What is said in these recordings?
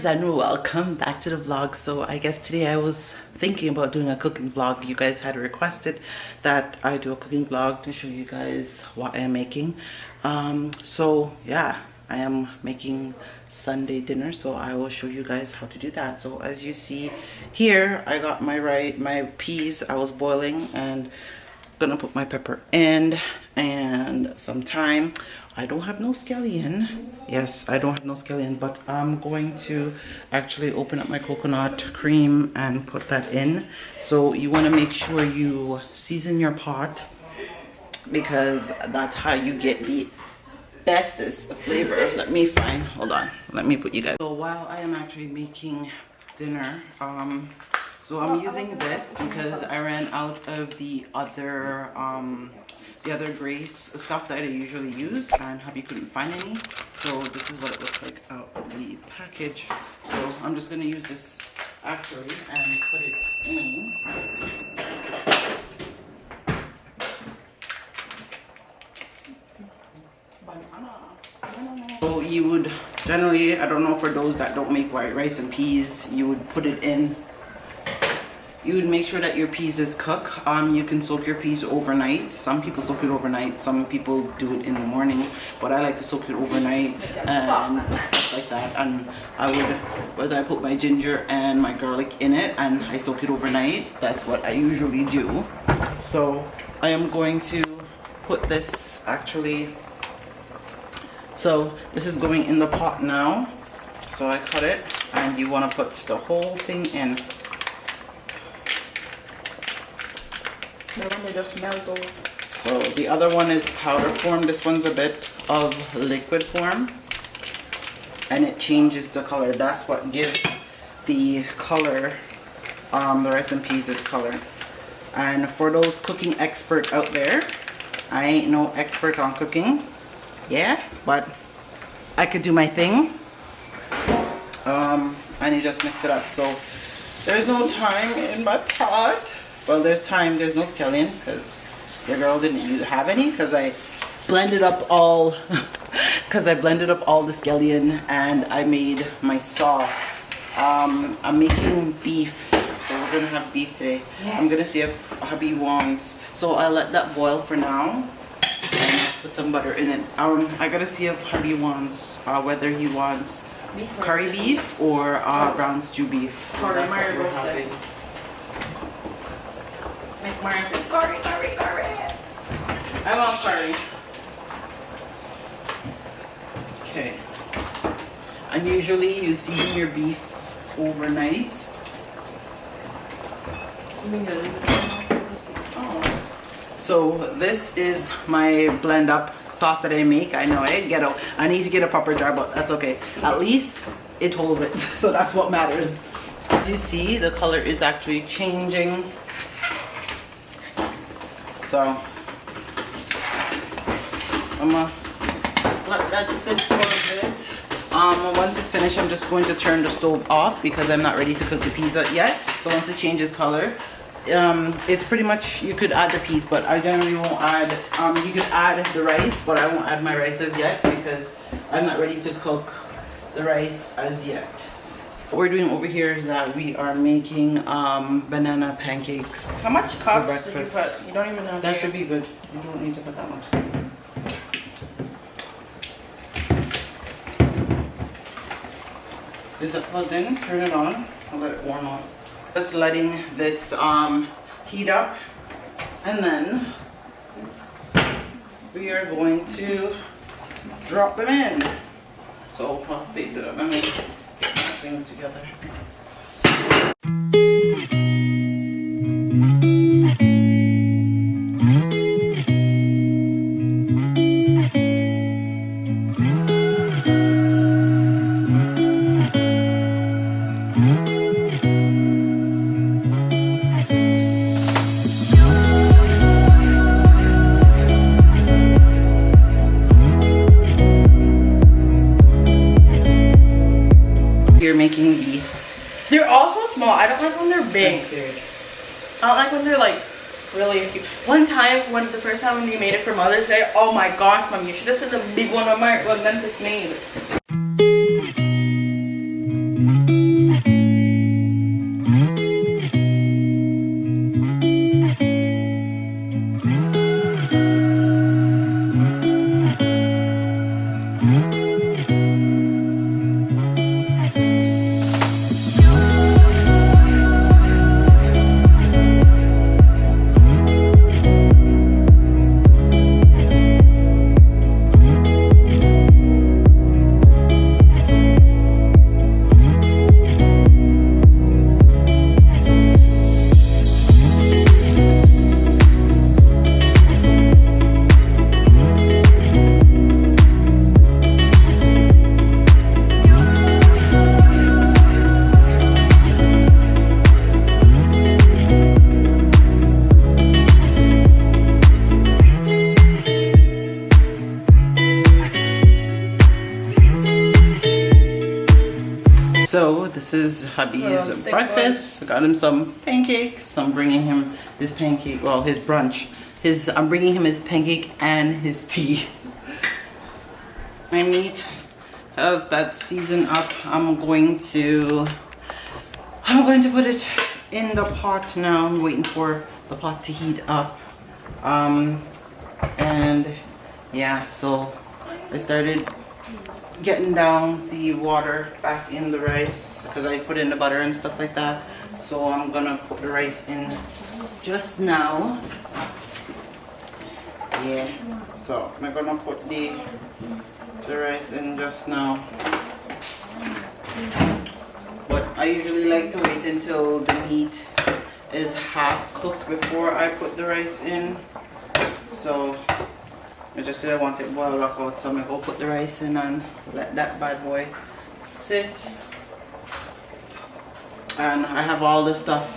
guys, and welcome back to the vlog. So I guess today I was thinking about doing a cooking vlog. You guys had requested that I do a cooking vlog to show you guys what I am making. So yeah, I am making Sunday dinner, so I will show you guys how to do that. So as you see here, I got my peas I was boiling, and gonna put my pepper in and some thyme. I don't have no scallion. Yes, I don't have no scallion, but I'm going to actually open up my coconut cream and put that in. So you want to make sure you season your pot, because that's how you get the bestest flavor. Let me find, hold on, let me put you guys. So while I am actually making dinner, so I'm using this because I ran out of the other Grace stuff that I usually use, and hubby couldn't find any. So this is what it looks like out of the package. So I'm just gonna use this actually and put it in. So you would generally, I don't know, for those that don't make white rice and peas, you would put it in. You would make sure that your peas is cooked. You can soak your peas overnight. Some people soak it overnight, some people do it in the morning, but I like to soak it overnight and stuff like that. And I would, whether I put my ginger and my garlic in it and I soak it overnight, that's what I usually do. So I am going to put this actually, so this is going in the pot now. So I cut it, and you want to put the whole thing in. So the other one is powder form. This one's a bit of liquid form, and it changes the color. That's what gives the color, the rice and peas its color. And for those cooking experts out there, I ain't no expert on cooking, yeah, but I could do my thing. And you just mix it up. So there's no thyme in my pot. Well, there's thyme, there's no scallion, because your girl didn't have any, because I blended up all the scallion and I made my sauce. I'm making beef, so we're gonna have beef today. Yes. I'm gonna see if hubby wants, so I'll let that boil for now and put some butter in it. I gotta see if hubby wants, whether he wants curry beef or brown stew beef. So that's what we're having. Curry. I want curry. Okay. And usually you season your beef overnight. Oh. So this is my blend up sauce that I make. I know I need to get a proper jar, but that's okay. At least it holds it. So that's what matters. Do you see the color is actually changing? So I'm gonna let that sit for a bit. Once it's finished, I'm just going to turn the stove off because I'm not ready to cook the peas yet. So once it changes color, it's pretty much, you could add the peas, but I generally won't add, you could add the rice, but I won't add my rice as yet because I'm not ready to cook the rice as yet. What we're doing over here is that we are making banana pancakes. How much cups did you put? You don't even know. That should be good. You don't need to put that much. Is it plugged in? Turn it on. I'll let it warm up. Just letting this heat up, and then we are going to drop them in. So let me get this thing together. You're making beef. They're also small. I don't like when they're big. I don't like when they're like really cute. One time, the first time when you made it for Mother's Day, oh my gosh, Mom, you should have seen the big one on my Memphis made. So this is hubby's breakfast. I got him some pancakes. I'm bringing him his pancake, well, his brunch. I'm bringing him his pancake and his tea. My meat, that's seasoned up. I'm going to put it in the pot now. I'm waiting for the pot to heat up. And yeah, so I started getting down the water back in the rice because I put in the butter and stuff like that. So I'm gonna put the rice in just now. Yeah, so I'm gonna put the rice in just now. But I usually like to wait until the meat is half cooked before I put the rice in. So I just said I want it boiled back out, so I'm gonna go put the rice in and let that bad boy sit. And I have all the stuff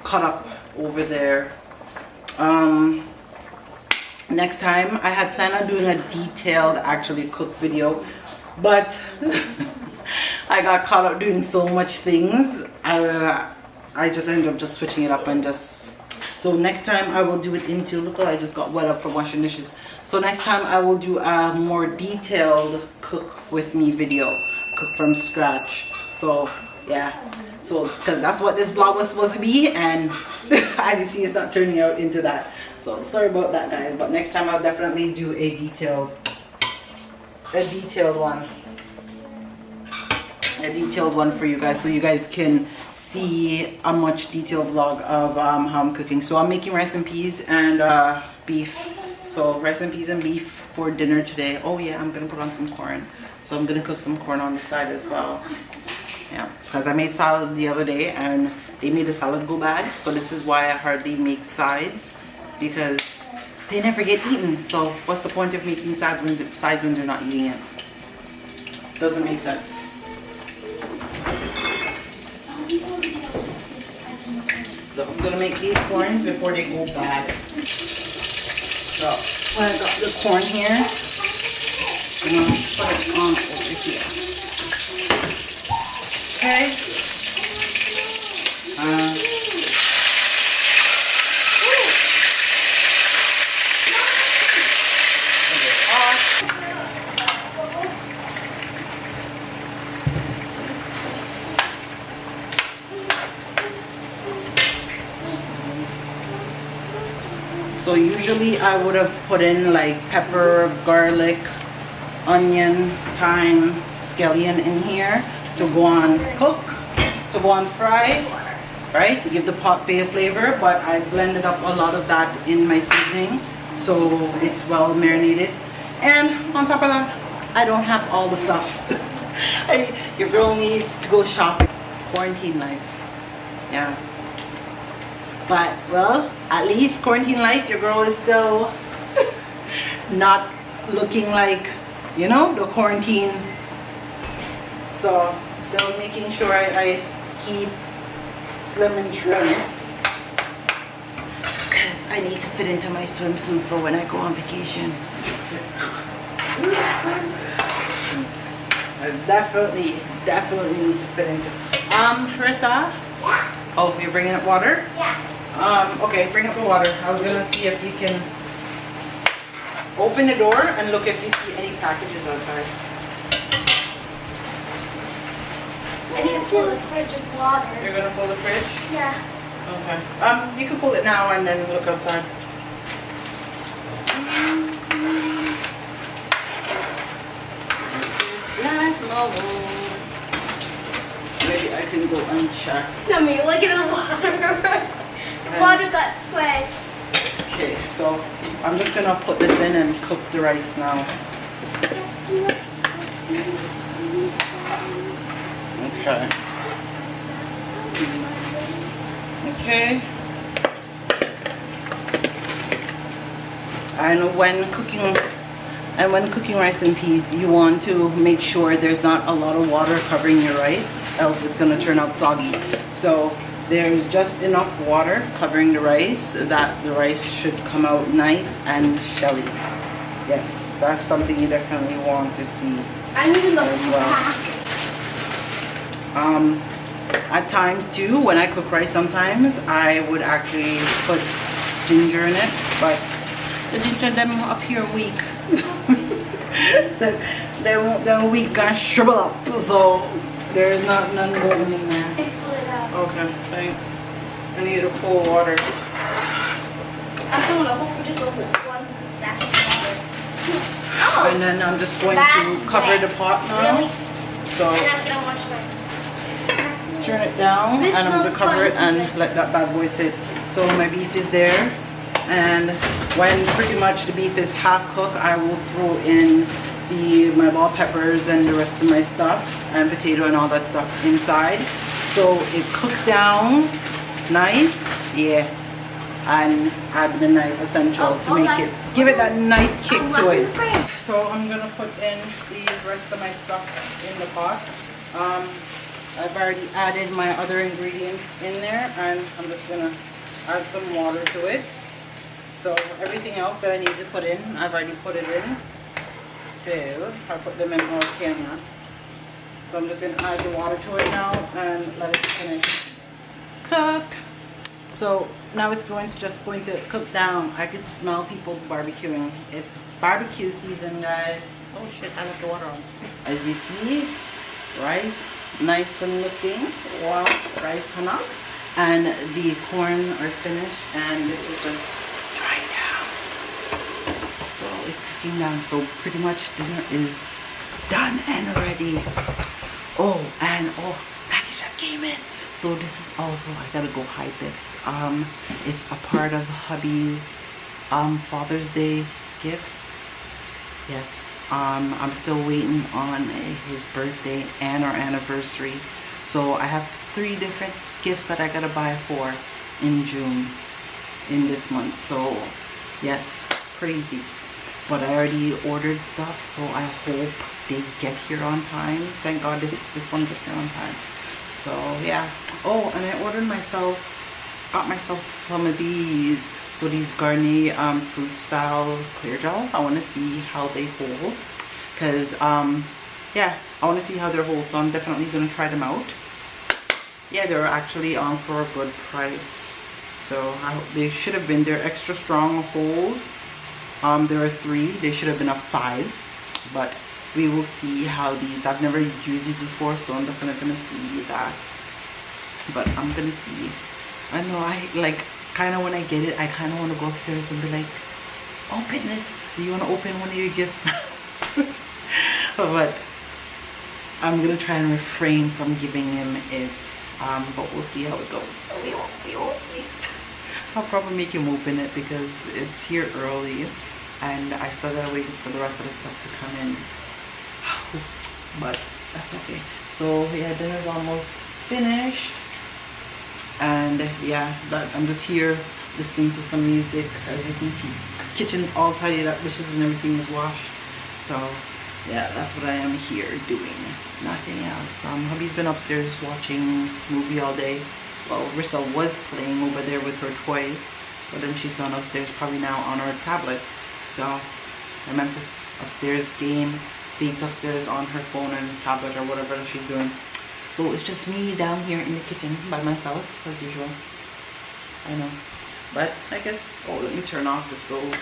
cut up over there. Next time I had planned on doing a detailed actually cooked video, but I got caught up doing so much things. I just ended up just switching it up and just, so next time I will do it into, look what I just got wet up from washing dishes. So next time I will do a more detailed cook with me video, cook from scratch. So yeah, so because that's what this vlog was supposed to be, and as you see, it's not turning out into that. So sorry about that, guys, but next time I'll definitely do a detailed one for you guys, so you guys can see a much detailed vlog of how I'm cooking. So I'm making rice and peas and beef. So rice and peas and beef for dinner today. Oh yeah, I'm gonna put on some corn. So I'm gonna cook some corn on the side as well. Yeah, because I made salad the other day and they made the salad go bad. So this is why I hardly make sides, because they never get eaten. So what's the point of making sides when they're not eating it? Doesn't make sense. So I'm gonna make these corns before they go bad. So when I got the corn here, I'm gonna put it on over here. Okay. So usually I would have put in like pepper, garlic, onion, thyme, scallion in here to go on cook, to go on fry, right? To give the pot flavor, but I blended up a lot of that in my seasoning, so it's well marinated. And on top of that, I don't have all the stuff. Your girl needs to go shopping. Quarantine life, yeah. But well, at least quarantine life, your girl is still not looking like, you know, the quarantine. So still making sure I keep slim and trim, because I need to fit into my swimsuit for when I go on vacation. I definitely need to fit into. Harissa? Yeah. Oh, you're bringing up water? Yeah. Okay, bring up the water. I was gonna see if you can open the door and look if you see any packages outside. I need to fill the fridge with water. You're gonna fill the fridge? Yeah. Okay. You can pull it now and then look outside. Maybe I can go and check. Yummy, look at the water. The water got squished. Okay, so I'm just gonna put this in and cook the rice now. Okay. Okay. And when cooking rice and peas, you want to make sure there's not a lot of water covering your rice, else it's gonna turn out soggy. So there's just enough water covering the rice that the rice should come out nice and shelly. Yes, that's something you definitely want to see. I need to look as well. At times too, when I cook rice, sometimes I would actually put ginger in it, but the ginger them up here weak. they're weak and shrivel up, so there's none going in there. It flew out. Okay, thanks. I need a cold water. I'm going to hopefully go with one stack of water. Oh, And then I'm just going to cover the pot now. Really? So And I'm going to watch my... turn it down, This and I'm going to smells cover it fun. and let that bad boy sit. So my beef is there, and when pretty much the beef is half cooked, I will throw in my bell peppers and the rest of my stuff and potato and all that stuff inside, so it cooks down nice. Yeah, and add the nice essential to make it, give it that nice kick to it. So I'm gonna put in the rest of my stuff in the pot. I've already added my other ingredients in there, and I'm just gonna add some water to it. So everything else that I need to put in, I've already put it in. So I'll put them in off camera. So I'm just gonna add the water to it now and let it finish cook. So now it's just going to cook down. I could smell people barbecuing. It's barbecue season, guys. Oh shit, I left the water on. As you see, rice, nice and looking. Wow, rice panak. And the corn are finished, and this is just drying down. So it's cooking down. So pretty much dinner is done and ready. Oh, and package that came in. So this is also, I gotta go hide this. It's a part of hubby's Father's Day gift. Yes, I'm still waiting on his birthday and our anniversary. So I have 3 different gifts that I gotta buy for in June, in this month. So yes, crazy. But I already ordered stuff, so I hope they get here on time. Thank God this one gets here on time. So yeah. Oh, and I ordered got myself some of these. So these Garnier fruit style clear gel. I want to see how they hold, because yeah, I want to see how they hold. So I'm definitely gonna try them out. Yeah, they're actually on for a good price. So they should have been. They're extra strong hold. There are 3. They should have been a 5, but we will see how these. I've never used these before, so I'm definitely gonna see that. But I'm gonna see. I know I kind of, when I get it, I kind of want to go upstairs and be like, open this. Do you want to open one of your gifts? But I'm gonna try and refrain from giving him it. But we'll see how it goes. So we will see. I'll probably make him open it because it's here early, and I still gotta wait for the rest of the stuff to come in. But that's okay. So yeah, dinner's almost finished, and yeah, but I'm just here listening to some music. As you see, kitchen's all tidied up, dishes and everything is washed. So yeah, that's what I am here doing. Nothing else. Hubby's been upstairs watching movie all day. Well, Rissa was playing over there with her toys, but then she's gone upstairs, probably now on her tablet. So Memphis upstairs game, Fate's upstairs on her phone and tablet or whatever she's doing. So it's just me down here in the kitchen by myself as usual. I know, but I guess. Oh, let me turn off the stove.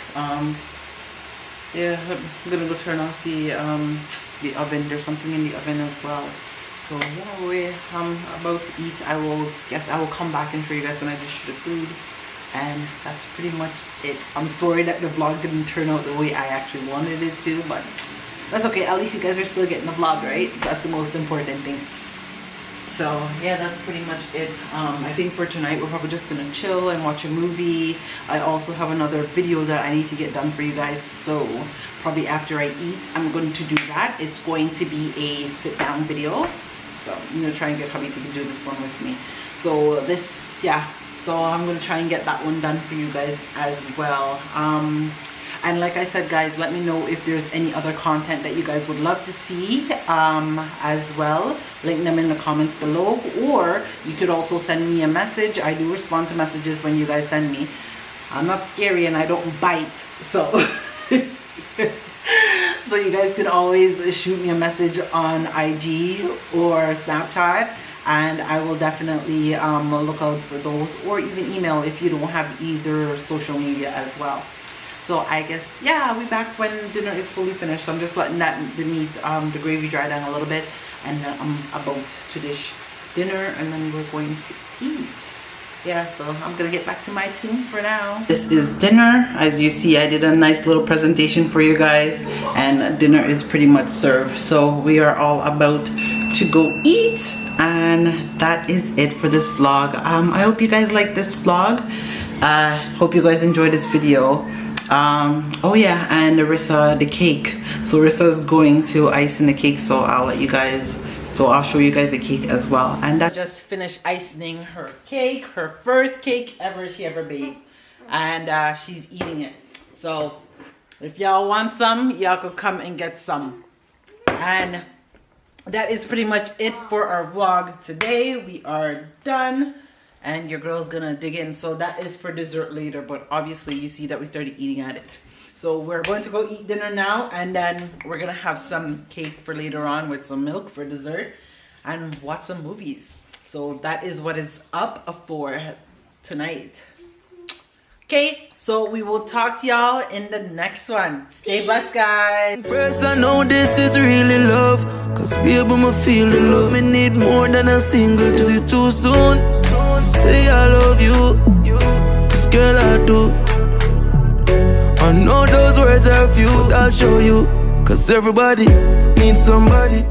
Yeah, I'm gonna go turn off the oven. There's something in the oven as well. So yeah, we're about to eat. I will come back and show you guys when I dish the food, and that's pretty much it. I'm sorry that the vlog didn't turn out the way I actually wanted it to, but that's okay. At least you guys are still getting the vlog, right? That's the most important thing. So yeah, that's pretty much it. I think for tonight we're probably just gonna chill and watch a movie. I also have another video that I need to get done for you guys, so probably after I eat I'm going to do that. It's going to be a sit down video, so I'm gonna try and get hubby to do this one with me. So so I'm gonna try and get that one done for you guys as well. And like I said, guys, let me know if there's any other content that you guys would love to see as well. Link them in the comments below, or you could also send me a message. I do respond to messages when you guys send me. I'm not scary and I don't bite, so So you guys can always shoot me a message on IG or Snapchat, and I will definitely look out for those, or even email if you don't have either social media as well. So I guess, yeah, I'll be back when dinner is fully finished. So I'm just letting the meat, the gravy dry down a little bit, and then I'm about to dish dinner, and then we're going to eat. Yeah, so I'm gonna get back to my tunes for now. This is dinner. As you see, I did a nice little presentation for you guys, and dinner is pretty much served. So we are all about to go eat, and that is it for this vlog. I hope you guys like this vlog. Hope you guys enjoyed this video. Oh yeah, and Arissa, the cake. So Arissa is going to icing the cake, so I'll let you guys, so I'll show you guys the cake as well. And I just finished icing her cake, her first cake she ever baked, and she's eating it. So if y'all want some, y'all could come and get some. And that is pretty much it for our vlog today. We are done, and your girl's gonna dig in. So that is for dessert later, but obviously you see that we started eating at it. So we're going to go eat dinner now, and then we're gonna have some cake for later on with some milk for dessert, and watch some movies. So that is what is up for tonight. Okay, so we will talk to y'all in the next one. Stay blessed, guys. First I know this is really love, cause baby I feel the love. Me need more than a single. Is it too soon to say I love you? This girl I do. I know those words are few, but I'll show you, cause everybody needs somebody.